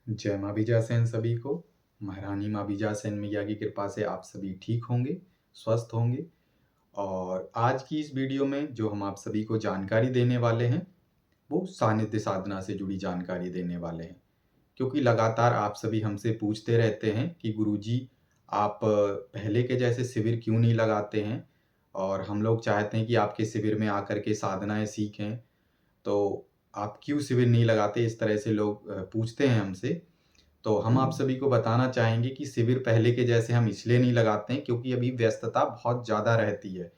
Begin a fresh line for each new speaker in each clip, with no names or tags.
जय माँ बीजासेन सभी को। महारानी माँ बीजासेन मैया की कृपा से आप सभी ठीक होंगे, स्वस्थ होंगे। और आज की इस वीडियो में जो हम आप सभी को जानकारी देने वाले हैं, वो सानिध्य साधना से जुड़ी जानकारी देने वाले हैं। क्योंकि लगातार आप सभी हमसे पूछते रहते हैं कि गुरुजी आप पहले के जैसे शिविर क्यों नहीं लगाते हैं, और हम लोग चाहते हैं कि आपके शिविर में आकर के साधनाएँ सीखें, तो आप क्यों शिविर नहीं लगाते? इस तरह से लोग पूछते हैं हमसे। तो हम आप सभी को बताना चाहेंगे कि शिविर पहले के जैसे हम इसलिए नहीं लगाते हैं क्योंकि अभी व्यस्तता बहुत ज़्यादा रहती है,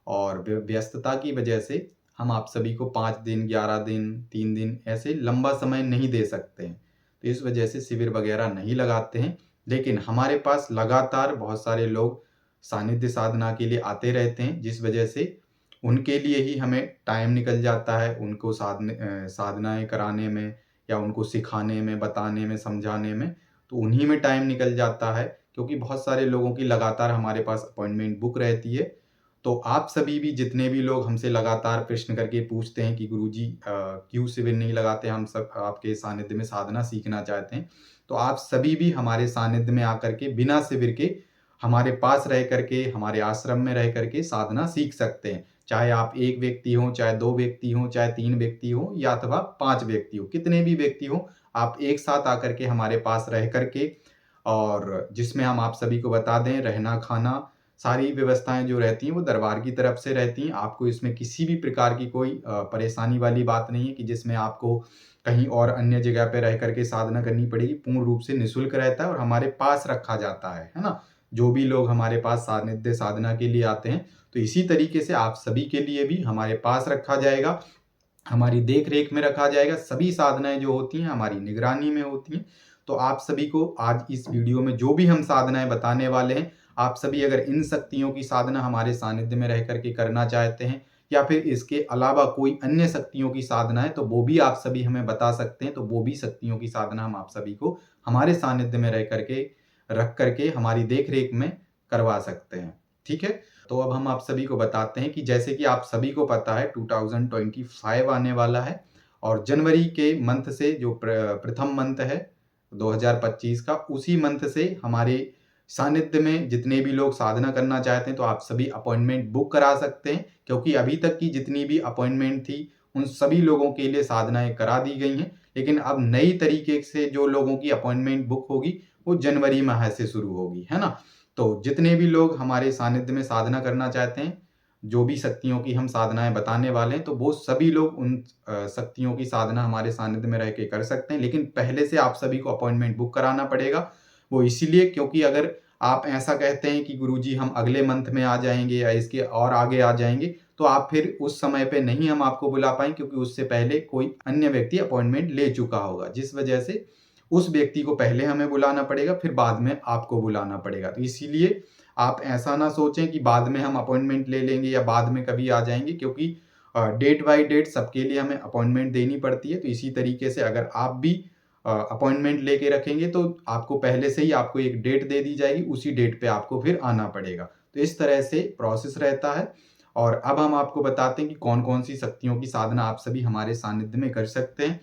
और व्यस्तता की वजह से हम आप सभी को 5 दिन, 11 दिन, 3 दिन ऐसे लंबा समय नहीं दे सकते हैं। तो इस वजह से शिविर वगैरह नहीं लगाते हैं। लेकिन हमारे पास लगातार बहुत सारे लोग सानिध्य साधना के लिए आते रहते हैं, जिस वजह से उनके लिए ही हमें टाइम निकल जाता है उनको साधनाएँ कराने में, या उनको सिखाने में, बताने में, समझाने में। तो उन्हीं में टाइम निकल जाता है, क्योंकि बहुत सारे लोगों की लगातार हमारे पास अपॉइंटमेंट बुक रहती है। तो आप सभी भी जितने भी लोग हमसे लगातार प्रश्न करके पूछते हैं कि गुरुजी क्यों शिविर नहीं लगाते, हम सब आपके सानिध्य में साधना सीखना चाहते हैं। तो आप सभी भी हमारे सानिध्य में आकर के बिना शिविर के हमारे पास रह करके, हमारे आश्रम में रह करके साधना सीख सकते हैं। चाहे आप 1 व्यक्ति हों, चाहे 2 व्यक्ति हों, चाहे 3 व्यक्ति हों, या अथवा 5 व्यक्ति हों, कितने भी व्यक्ति हों, आप एक साथ आकर के हमारे पास रह करके, और जिसमें हम आप सभी को बता दें, रहना, खाना, सारी व्यवस्थाएँ जो रहती हैं वो दरबार की तरफ से रहती हैं। आपको इसमें किसी भी प्रकार की कोई परेशानी वाली बात नहीं है कि जिसमें आपको कहीं और अन्य जगह पे रह कर के साधना करनी पड़ेगी। पूर्ण रूप से निःशुल्क रहता है और हमारे पास रखा जाता है ना? जो भी लोग हमारे पास सानिध्य साधना के लिए आते हैं, तो इसी तरीके से आप सभी के लिए भी हमारे पास रखा जाएगा, हमारी देख-रेख में रखा जाएगा। सभी साधनाएँ जो होती हैं हमारी निगरानी में होती हैं। तो आप सभी को आज इस वीडियो में जो भी हम साधनाएँ बताने वाले हैं, आप सभी अगर इन शक्तियों की साधना हमारे सानिध्य में रह कर के करना चाहते हैं, या फिर इसके अलावा कोई अन्य शक्तियों की साधना है, तो वो भी आप सभी हमें बता सकते हैं। तो वो भी शक्तियों की साधना हम आप सभी को हमारे सानिध्य में रह कर के, रख कर के हमारी देख-रेख में करवा सकते हैं। ठीक है? तो अब हम आप सभी को बताते हैं कि जैसे कि आप सभी को पता है 2025 आने वाला है, और जनवरी के मंथ से जो प्रथम मंथ है 2025 का, उसी मंथ से हमारे सानिध्य में जितने भी लोग साधना करना चाहते हैं, तो आप सभी अपॉइंटमेंट बुक करा सकते हैं। क्योंकि अभी तक की जितनी भी अपॉइंटमेंट थी, उन सभी लोगों के लिए साधनाएँ करा दी गई हैं। लेकिन अब नई तरीके से जो लोगों की अपॉइंटमेंट बुक होगी, वो जनवरी माह से शुरू होगी, है ना? तो जितने भी लोग हमारे सानिध्य में साधना करना चाहते हैं, जो भी शक्तियों की हम साधनाएँ बताने वाले हैं, तो वो सभी लोग उन शक्तियों की साधना हमारे सानिध्य में रह के कर सकते हैं। लेकिन पहले से आप सभी को अपॉइंटमेंट बुक कराना पड़ेगा। वो इसीलिए क्योंकि अगर आप ऐसा कहते हैं कि गुरुजी हम अगले मंथ में आ जाएँगे या इसके और आगे आ जाएँगे, तो आप फिर उस समय पे नहीं हम आपको बुला पाएँगे, क्योंकि उससे पहले कोई अन्य व्यक्ति अपॉइंटमेंट ले चुका होगा। जिस वजह से उस व्यक्ति को पहले हमें बुलाना पड़ेगा, फिर बाद में आपको बुलाना पड़ेगा। तो इसीलिए आप ऐसा ना सोचें कि बाद में हम अपॉइंटमेंट ले लेंगे या बाद में कभी आ जाएँगे, क्योंकि डेट बाय डेट सबके लिए हमें अपॉइंटमेंट देनी पड़ती है। तो इसी तरीके से अगर आप भी अपॉइंटमेंट लेके रखेंगे, तो आपको पहले से ही आपको एक डेट दे दी जाएगी, उसी डेट पे आपको फिर आना पड़ेगा। तो इस तरह से प्रोसेस रहता है। और अब हम आपको बताते हैं कि कौन-कौन सी शक्तियों की साधना आप सभी हमारे सानिध्य में कर सकते हैं।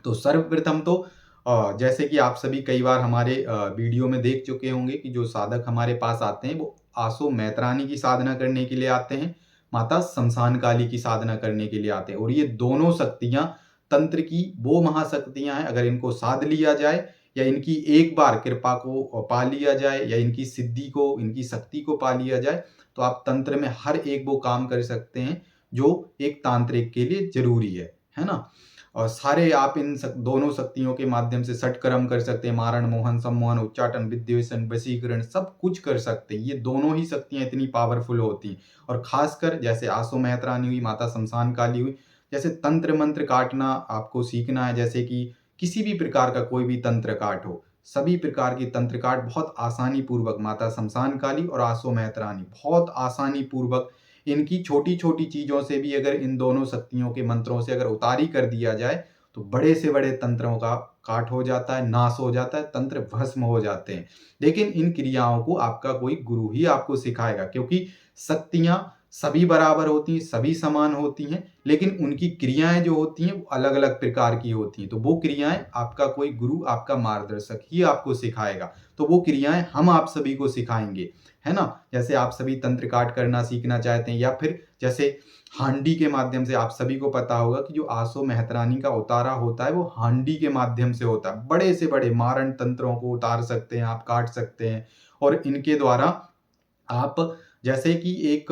तो सर्वप्रथम तो जैसे कि आप सभी कई बार हमारे वीडियो में देख चुके होंगे कि जो साधक हमारे पास आते हैं, वो आसो मैत्रानी की साधना करने के लिए आते हैं, माता शमशान काली की साधना करने के लिए आते हैं। और ये दोनों शक्तियाँ तंत्र की वो महाशक्तियाँ हैं, अगर इनको साध लिया जाए, या इनकी एक बार कृपा को पा लिया जाए, या इनकी सिद्धि को, इनकी शक्ति को पा लिया जाए, तो आप तंत्र में हर एक वो काम कर सकते हैं, जो एक तांत्रिक के लिए ज़रूरी है ना? और सारे आप इन दोनों शक्तियों के माध्यम से षटकर्म कर सकते हैं, मारण, मोहन, सम्मोहन, उच्चाटन, विद्वेषण, वशीकरण, सब कुछ कर सकते हैं। ये दोनों ही शक्तियाँ इतनी पावरफुल होती हैं। और खासकर जैसे आसो मेहतरानी हुई, माता शमशान काली हुई, जैसे तंत्र मंत्र काटना आपको सीखना है, जैसे कि किसी भी प्रकार का कोई भी तंत्र काट हो, सभी प्रकार की तंत्र काट बहुत आसानी पूर्वक माता शमशान काली और आसो मेहतरानी बहुत आसानी पूर्वक, इनकी छोटी-छोटी चीज़ों से भी अगर इन दोनों शक्तियों के मंत्रों से अगर उतारी कर दिया जाए, तो बड़े से बड़े तंत्रों का काट हो जाता है, नाश हो जाता है, तंत्र भस्म हो जाते हैं। लेकिन इन क्रियाओं को आपका कोई गुरु ही आपको सिखाएगा, क्योंकि शक्तियाँ सभी बराबर होती हैं, सभी समान होती हैं, लेकिन उनकी क्रियाएँ जो होती हैं वो अलग-अलग प्रकार की होती हैं। तो वो क्रियाएँ आपका कोई गुरु, आपका मार्गदर्शक ही आपको सिखाएगा। तो वो क्रियाएँ हम आप सभी को सिखाएँगे, है ना? जैसे आप सभी तंत्र काट करना सीखना चाहते हैं या फिर जैसे हांडी के माध्यम से आप सभी को पता होगा कि जो आसो मेहतरानी का उतारा होता है वो हांडी के माध्यम से होता है। बड़े से बड़े मारण तंत्रों को उतार सकते हैं, आप काट सकते हैं और इनके द्वारा आप जैसे कि एक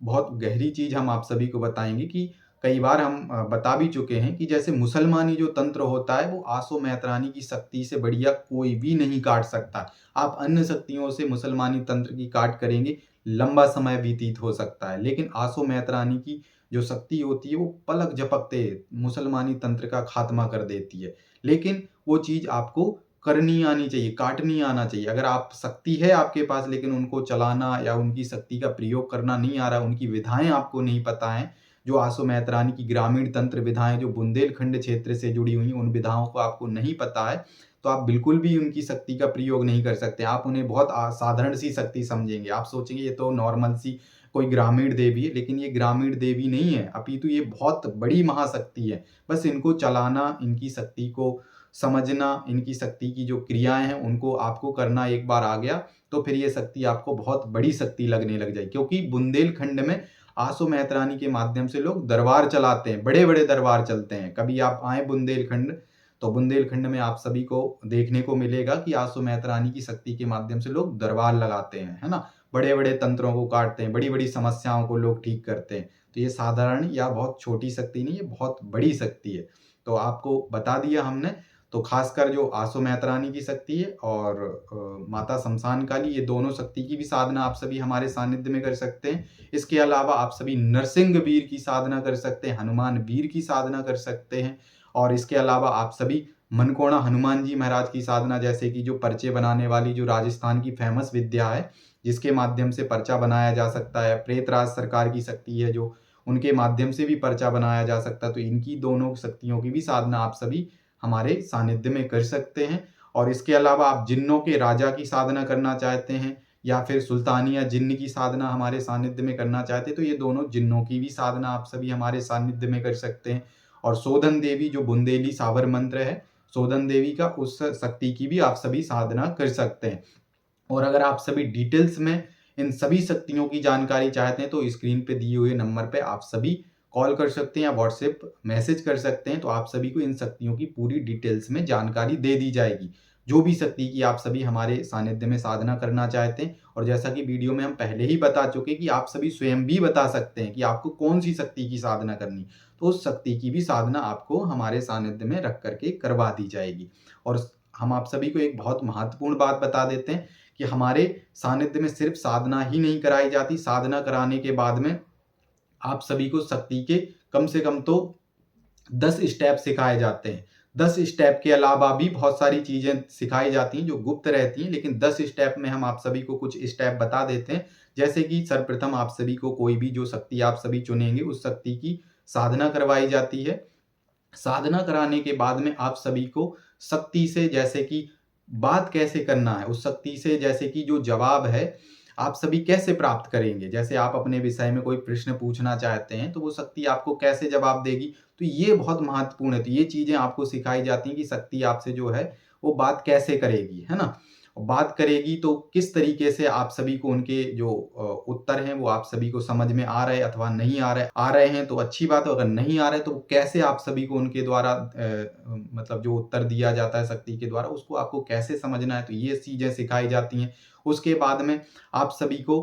बहुत गहरी चीज़ हम आप सभी को बताएँगे कि कई बार हम बता भी चुके हैं कि जैसे मुसलमानी जो तंत्र होता है वो आसो मेहतरानी की शक्ति से बढ़िया कोई भी नहीं काट सकता। आप अन्य शक्तियों से मुसलमानी तंत्र की काट करेंगे, लंबा समय व्यतीत हो सकता है। लेकिन आसो मेहतरानी की जो शक्ति होती है वो पलक झपकते मुसलमानी तंत्र का खात्मा कर देती है। लेकिन वो चीज़ आपको करनी आनी चाहिए, काटनी आना चाहिए। अगर आप शक्ति है आपके पास लेकिन उनको चलाना या उनकी शक्ति का प्रयोग करना नहीं आ रहा, उनकी विधाएँ आपको नहीं पता हैं, जो आसो मेहतरानी की ग्रामीण तंत्र विधाएँ जो बुंदेलखंड क्षेत्र से जुड़ी हुई हैं, उन विधाओं को आपको नहीं पता है, तो आप बिल्कुल भी उनकी शक्ति का प्रयोग नहीं कर सकते। आप उन्हें बहुत साधारण सी शक्ति समझेंगे। आप सोचेंगे ये तो नॉर्मल सी कोई ग्रामीण देवी है, लेकिन ये ग्रामीण देवी नहीं है, अपितु ये बहुत बड़ी महाशक्ति है। बस इनको चलाना, इनकी शक्ति को समझना, इनकी शक्ति की जो क्रियाएँ हैं, उनको आपको करना एक बार आ गया, तो फिर ये शक्ति आपको बहुत बड़ी शक्ति लगने लग जाएगी। क्योंकि बुंदेलखंड में आसो मेहतरानी के माध्यम से लोग दरबार चलाते हैं, बड़े-बड़े दरबार चलते हैं। कभी आप आएँ बुंदेलखंड, तो बुंदेलखंड में आप सभी को देखने को मिलेगा कि आसो मेहतरानी की शक्ति के माध्यम से लोग दरबार लगाते हैं, है ना? बड़े-बड़े तंत्रों को काटते हैं, बड़ी-बड़ी समस्याओं को लोग ठीक करते हैं। तो ये साधारण या बहुत छोटी शक्ति नहीं, ये बहुत बड़ी शक्ति है। तो आपको बता दिया हमने। तो खासकर जो आसो मेहतरानी की शक्ति है और माता शमशान काली, ये दोनों शक्ति की भी साधना आप सभी हमारे सानिध्य में कर सकते हैं। इसके अलावा आप सभी नरसिंह वीर की साधना कर सकते हैं, हनुमान वीर की साधना कर सकते हैं और इसके अलावा आप सभी मनकोड़ा हनुमान जी महाराज की साधना, जैसे कि जो पर्चे बनाने वाली जो राजस्थान की फेमस विद्या है, जिसके माध्यम से पर्चा बनाया जा सकता है। प्रेतराज सरकार की शक्ति है जो, उनके माध्यम से भी पर्चा बनाया जा सकता है। तो इनकी दोनों शक्तियों की भी साधना आप सभी हमारे सानिध्य में कर सकते हैं। और इसके अलावा आप जिन्नों के राजा की साधना करना चाहते हैं या फिर सुल्तानिया जिन्न की साधना हमारे सानिध्य में करना चाहते हैं, तो ये दोनों जिन्नों की भी साधना आप सभी हमारे सानिध्य में कर सकते हैं। और शोधन देवी जो बुंदेली सावर मंत्र है, शोधन देवी का, उस शक्ति की भी आप सभी साधना कर सकते हैं। और अगर आप सभी डिटेल्स में इन सभी शक्तियों की जानकारी चाहते हैं, तो स्क्रीन पे दिए हुए नंबर पे आप सभी कॉल कर सकते हैं या व्हाट्सएप मैसेज कर सकते हैं। तो आप सभी को इन शक्तियों की पूरी डिटेल्स में जानकारी दे दी जाएगी। जो भी शक्ति की आप सभी हमारे सानिध्य में साधना करना चाहते हैं, और जैसा कि वीडियो में हम पहले ही बता चुके कि आप सभी स्वयं भी बता सकते हैं कि आपको कौन-सी शक्ति की साधना करनी। तो उस शक्ति की भी साधना आपको हमारे सानिध्य में रख कर के करवा दी जाएगी। और हम आप सभी को एक बहुत महत्वपूर्ण बात बता देते हैं कि हमारे सानिध्य में सिर्फ साधना ही नहीं कराई जाती, साधना कराने के बाद में आप सभी को शक्ति के कम से कम तो 10 स्टेप सिखाए जाते हैं। 10 स्टेप के अलावा भी बहुत सारी चीज़ें सिखाई जाती हैं जो गुप्त रहती हैं, लेकिन 10 स्टेप में हम आप सभी को कुछ स्टेप बता देते हैं। जैसे कि सर्वप्रथम आप सभी को कोई भी जो शक्ति आप सभी चुनेंगे, उस शक्ति की साधना करवाई जाती है। साधना कराने के बाद में आप सभी को शक्ति से जैसे कि बात कैसे करना है, उस शक्ति से जैसे कि जो जवाब है, आप सभी कैसे प्राप्त करेंगे। जैसे आप अपने विषय में कोई प्रश्न पूछना चाहते हैं, तो वो शक्ति आपको कैसे जवाब देगी, तो ये बहुत महत्वपूर्ण है। तो ये चीज़ें आपको सिखाई जाती हैं कि शक्ति आपसे जो है, वो बात कैसे करेगी, है ना? बात करेगी तो किस तरीके से आप सभी को उनके जो उत्तर हैं वो आप सभी को समझ में आ रहे अथवा नहीं आ रहे हैं तो अच्छी बात है, अगर नहीं आ रहे तो कैसे आप सभी को उनके द्वारा मतलब जो उत्तर दिया जाता है शक्ति के द्वारा, उसको आपको कैसे समझना है, तो ये चीज़ें सिखाई जाती हैं। उसके बाद में आप सभी को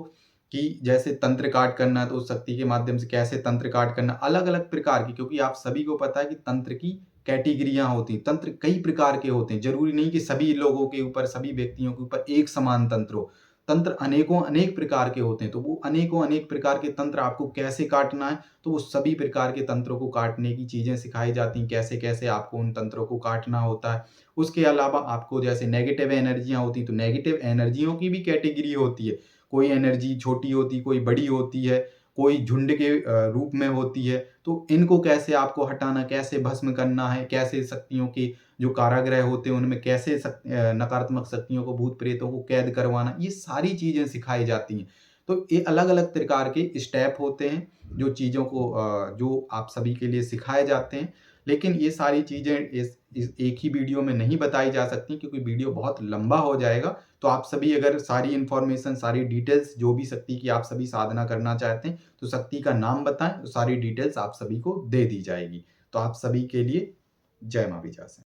कि जैसे तंत्र काट करना है तो उस शक्ति के माध्यम से कैसे तंत्र काट करना, अलग-अलग प्रकार की, क्योंकि आप सभी को पता है कि तंत्र की कैटेगरियाँ होती हैं, तंत्र कई प्रकार के होते हैं। ज़रूरी नहीं कि सभी लोगों के ऊपर, सभी व्यक्तियों के ऊपर एक समान तंत्र हो। तंत्र अनेकों अनेक प्रकार के होते हैं, तो वो अनेकों अनेक प्रकार के तंत्र आपको कैसे काटना है, तो वो सभी प्रकार के तंत्रों को काटने की चीज़ें सिखाई जाती हैं, कैसे-कैसे आपको उन तंत्रों को काटना होता है। उसके अलावा आपको जैसे नेगेटिव एनर्जियाँ होती हैं, तो नेगेटिव एनर्जियों की भी कैटेगरी होती है। कोई एनर्जी छोटी होती है, कोई बड़ी होती है, कोई झुंड के रूप में होती है। तो इनको कैसे आपको हटाना, कैसे भस्म करना है, कैसे शक्तियों के जो कारागृह होते हैं उनमें कैसे नकारात्मक शक्तियों को, भूत प्रेतों को कैद करवाना, ये सारी चीज़ें सिखाई जाती हैं। तो ये अलग-अलग प्रकार के स्टेप होते हैं, जो चीज़ों को जो आप सभी के लिए सिखाए जाते हैं। लेकिन ये सारी चीज़ें इस एक ही वीडियो में नहीं बताई जा सकती, क्योंकि वीडियो बहुत लंबा हो जाएगा। तो आप सभी अगर सारी इन्फॉर्मेशन, सारी डिटेल्स जो भी शक्ति की आप सभी साधना करना चाहते हैं, तो शक्ति का नाम बताएँ, तो सारी डिटेल्स आप सभी को दे दी जाएगी। तो आप सभी के लिए जय माँ विजयासन।